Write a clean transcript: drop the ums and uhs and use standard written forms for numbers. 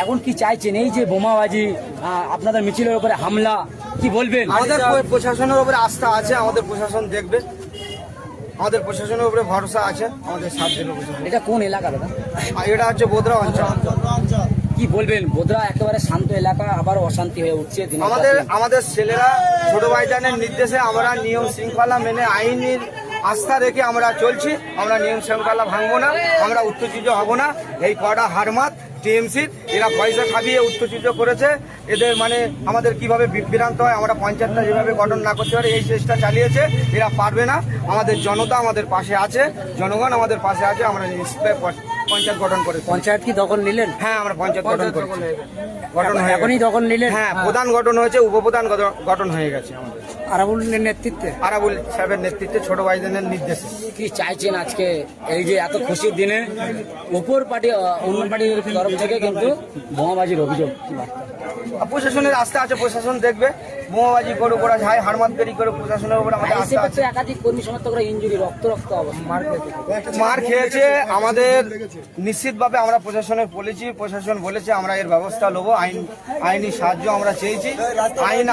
এখন কি চাইছেন? এই যে বোমাবাজি, আপনাদের মিছিলের উপরে হামলা, কি বলবেন? আমাদের প্রশাসনের উপরে আস্থা আছে, আমাদের প্রশাসন দেখবে, আমাদের প্রশাসনের উপরে ভরসা আছে, আমাদের সাথ দেবে প্রশাসন। এটা কোন এলাকা দাদা? এটা হচ্ছে বোদরা অঞ্চল। কি বলবেন? বোদরা একেবারে শান্ত এলাকা, আবার অশান্তি হয়ে উঠছে। আমাদের ছেলেরা ছোট ভাইজানের নির্দেশে আমরা নিয়ম শৃঙ্খলা মেনে আইনের আস্থা রেখে আমরা চলছি। আমরা নিয়ম শৃঙ্খলা ভাঙবো না, আমরা উত্তেজিত হব না। এই কড়া হারমাত টিএমসির এরা পয়সা খাবিয়ে উত্তেজিত করেছে। এদের মানে আমাদের কিভাবে বিভ্রান্ত হয়, আমরা পঞ্চায়েতটা যেভাবে গঠন না করতে পারে এই চেষ্টা চালিয়েছে। এরা পারবে না। আমাদের জনতা আমাদের পাশে আছে, জনগণ আমাদের পাশে আছে। আমরা পঞ্চায়েত গঠন করে। পঞ্চায়েত কি দখল নিলেন? হ্যাঁ, আমরা পঞ্চায়েত গঠন করেছি। গঠন হয়ে এখনই দখল নিলেন? হ্যাঁ, প্রধান গঠন হয়েছে, উপপ্রধান গঠন হয়ে গেছে আমাদের আরাবুলের নেতৃত্বে। আরাবুল সাহেবের নেতৃত্বে ছোট ভাইদের নির্দেশে। কি চাইছেন আজকে এই যে এত খুশির দিনে? উপর পার্টি, অন্য পার্টির তরফ থেকে কিন্তু বোমাবাজির অভিযোগ। প্রশাসনের আস্থা আছে, প্রশাসন দেখবে। বোমাবাজি করুক, ওরা হাই হারমাতগিরি করুক, প্রশাসনের উপর আমাদের আস্থা আছে। একাধিক কর্মী সমর্থকরা ইনজুরি, রক্ত অবস্থা, মার খেয়েছে। আমাদের নিশ্চিতভাবে আমরা প্রশাসনের বলেছি, প্রশাসন বলেছে আমরা এর ব্যবস্থা নেবো। আইনি সাহায্য আমরা চেয়েছি। আইন